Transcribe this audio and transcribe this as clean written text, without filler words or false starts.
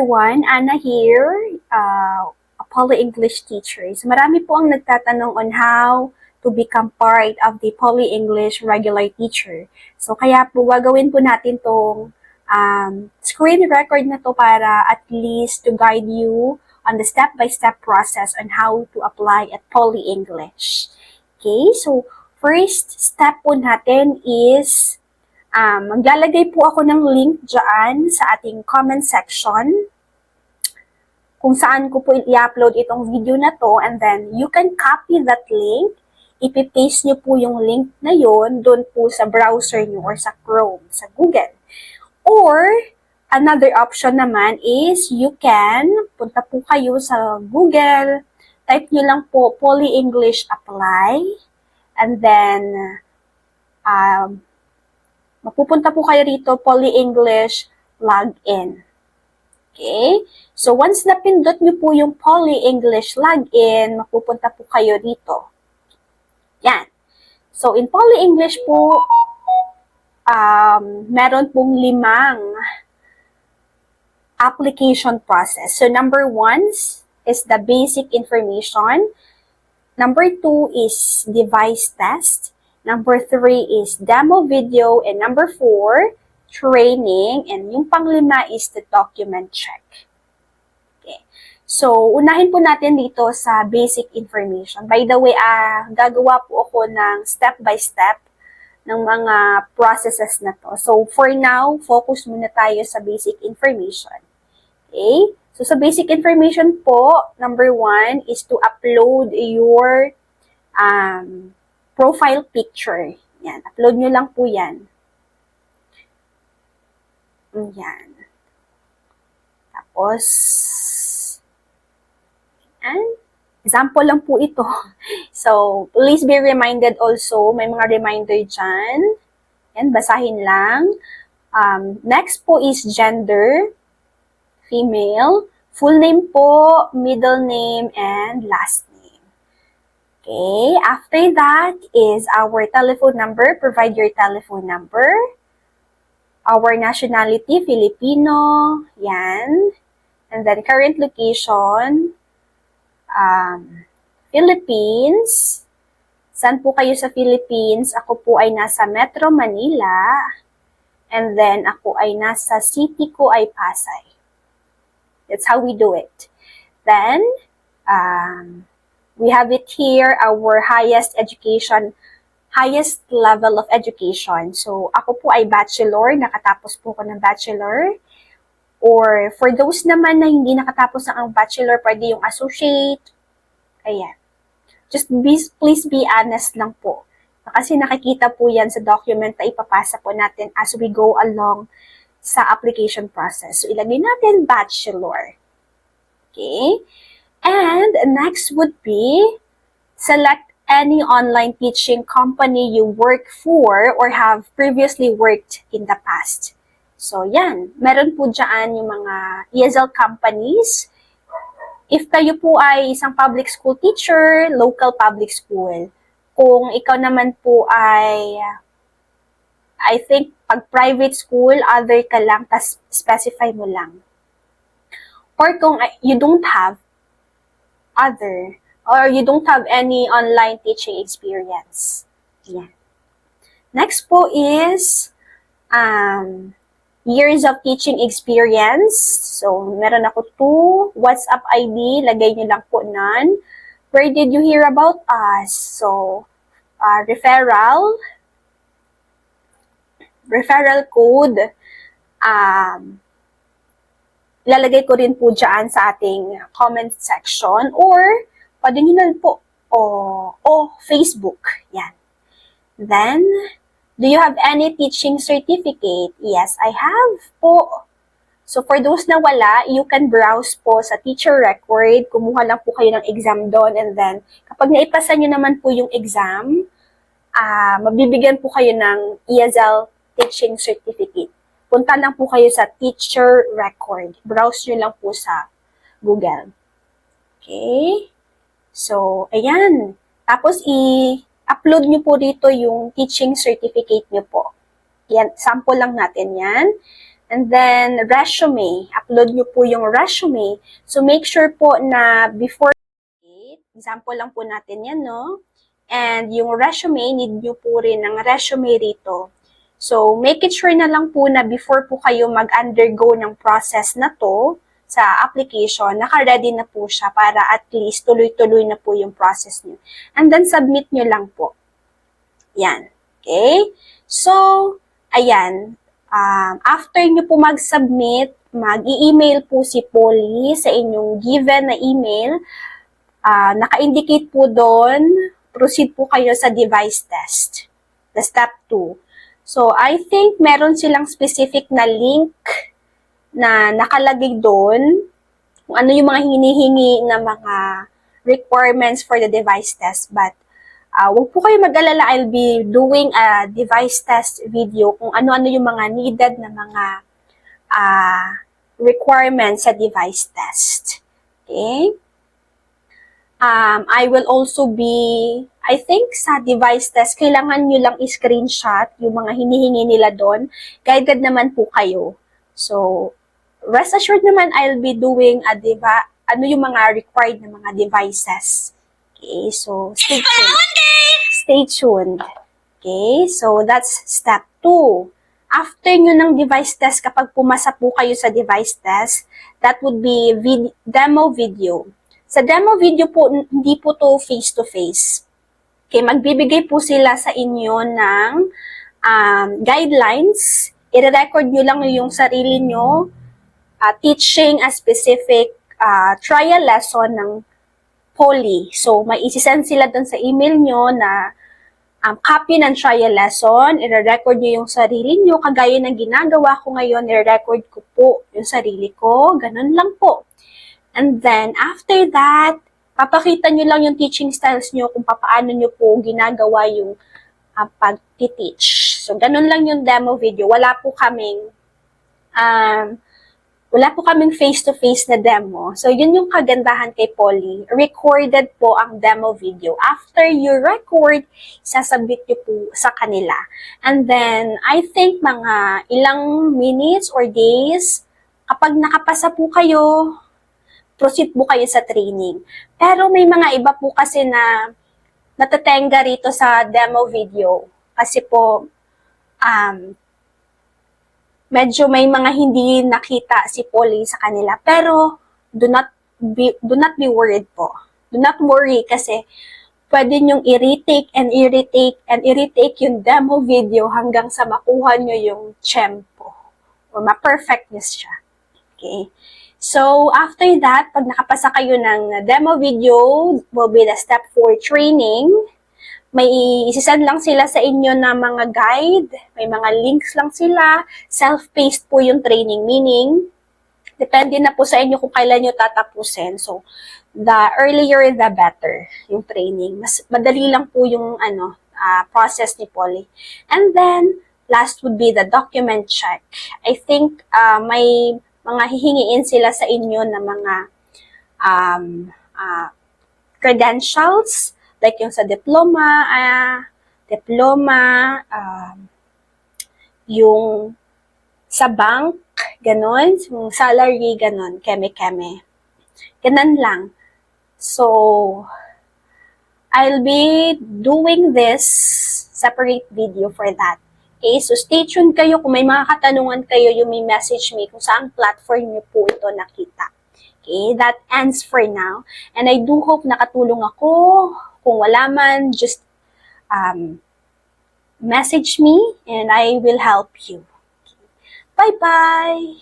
everyone, Anna here, a Poly English teacher. So marami po ang nagtatanong on how to become part of the Poly English regular teacher. So kaya po gagawin po natin tong screen record na to para at least to guide you on the step-by-step process on how to apply at Poly English. Okay, so first step po natin is maglalagay po ako ng link dyan sa ating comment section kung saan ko po i-upload itong video na to, and then you can copy that link, ipipaste nyo po yung link na yon doon po sa browser nyo or sa Chrome, sa Google. Or, another option naman is you can, punta po kayo sa Google, type nyo lang po Poly English Apply, and then mapupunta po kayo rito, Poly English Login. Okay? So, once napindot nyo po yung Poly English Login, mapupunta po kayo rito. Yan. So, in Poly English po, meron pong 5 application process. So, number 1 is the basic information. Number 2 is device test. Number 3 is demo video. And number 4, training. And yung pang-5 is the document check. Okay. So, unahin po natin dito sa basic information. By the way, gagawa po ako ng step-by-step ng mga processes na to. So, for now, focus muna tayo sa basic information. Okay? So, sa basic information po, number 1 is to upload your profile picture. Yan. Upload nyo lang po yan. Yan. Tapos, yan. Example lang po ito. So, please be reminded also, may mga reminder dyan. Yan, basahin lang. Next po is gender, female, full name po, middle name, and last name. Okay, after that is our telephone number. Provide your telephone number. Our nationality, Filipino. Yan. And then current location, Philippines. Saan po kayo sa Philippines? Ako po ay nasa Metro Manila. And then ako ay nasa city ko ay Pasay. That's how we do it. Then, we have it here, our highest level of education. So, ako po ay bachelor, nakatapos po ko ng bachelor. Or, for those naman na hindi nakatapos ng bachelor, pwede yung associate. Ayan. Just please be honest lang po. Kasi nakikita po yan sa document na ipapasa po natin as we go along sa application process. So, ilagay natin bachelor. Okay? And next would be, select any online teaching company you work for or have previously worked in the past. So, yan. Meron po dyan yung mga ESL companies. If kayo po ay isang public school teacher, local public school. Kung ikaw naman po ay, I think, pag private school, other ka lang, tas specify mo lang. Or kung you don't have other, or you don't have any online teaching experience. Yeah. Next po is years of teaching experience. So, meron ako 2. WhatsApp ID, lagay nyo lang po none. Where did you hear about us? So, referral code, lalagay ko rin po dyan sa ating comment section, or pwede nyo na po, Facebook. Yan. Then, do you have any teaching certificate? Yes, I have po. So, for those na wala, you can browse po sa teacher record. Kumuha lang po kayo ng exam doon, and then, kapag naipasa nyo naman po yung exam, mabibigyan po kayo ng ESL teaching certificate. Punta lang po kayo sa teacher record. Browse nyo lang po sa Google. Okay? So, ayan. Tapos, i-upload nyo po dito yung teaching certificate nyo po. Yan, sample lang natin yan. And then, resume. Upload nyo po yung resume. So, make sure po na before, example lang po natin yan, no? And yung resume, need nyo po rin ng resume rito. So, make it sure na lang po na before po kayo mag-undergo ng process na to sa application, naka-ready na po siya para at least tuloy-tuloy na po yung process nyo. And then, submit nyo lang po. Yan. Okay? So, ayan. After nyo po mag-submit, mag-i-email po si Polly sa inyong given na email. Naka-indicate po doon, proceed po kayo sa device test. The step 2. So, I think meron silang specific na link na nakalagay doon kung ano yung mga hinihingi na mga requirements for the device test. But, huwag po kayo mag-alala. I'll be doing a device test video kung ano-ano yung mga needed na mga requirements sa device test. Okay? I will also be, I think sa device test, kailangan nyo lang i-screenshot yung mga hinihingi nila doon. Guided naman po kayo. So, rest assured naman, I'll be doing ano yung mga required na mga devices. Okay, so stay tuned. Stay tuned. Okay, so that's step 2. After nyo ng device test, kapag pumasa po kayo sa device test, that would be demo video. Sa demo video po, hindi po to face-to-face. Okay, magbibigay po sila sa inyo ng guidelines. I-record nyo lang yung sarili nyo, teaching a specific trial lesson ng Polly. So, may isi-send sila dun sa email nyo na copy ng trial lesson, i-record nyo yung sarili nyo, kagaya ng ginagawa ko ngayon, i-record ko po yung sarili ko, ganun lang po. And then, after that, papakita nyo lang yung teaching styles nyo kung paano nyo po ginagawa yung pag-teach. So, ganun lang yung demo video. Wala po kaming face-to-face na demo. So, yun yung kagandahan kay Polly. Recorded po ang demo video. After you record, sasabit nyo po sa kanila. And then, I think mga ilang minutes or days, kapag nakapasa po kayo, proceed po kayo sa training. Pero may mga iba po kasi na natatenga rito sa demo video. Kasi po, medyo may mga hindi nakita si Polly sa kanila. Pero, do not be worried po. Do not worry kasi pwede nyong i-retake and i-retake yung demo video hanggang sa makuha nyo yung tempo or ma-perfect nyo siya. Okay? So, after that, pag nakapasa kayo ng demo video, will be the step 4 training. May isisend lang sila sa inyo na mga guide, may mga links lang sila, self-paced po yung training, meaning, depende na po sa inyo kung kailan nyo tatapusin. So, the earlier, the better yung training. Mas madali lang po yung process ni Polly. And then, last would be the document check. I think may mga hihingiin sila sa inyo na mga credentials, like yung sa diploma, yung sa bank, ganon, yung salary, ganon, keme-keme. Ganon lang. So, I'll be doing this separate video for that. Okay, so stay tuned kayo. Kung may mga katanungan kayo, you may message me kung saan platform niyo po ito nakita. Okay, that ends for now. And I do hope nakatulong ako. Kung wala man, just message me and I will help you. Okay. Bye-bye!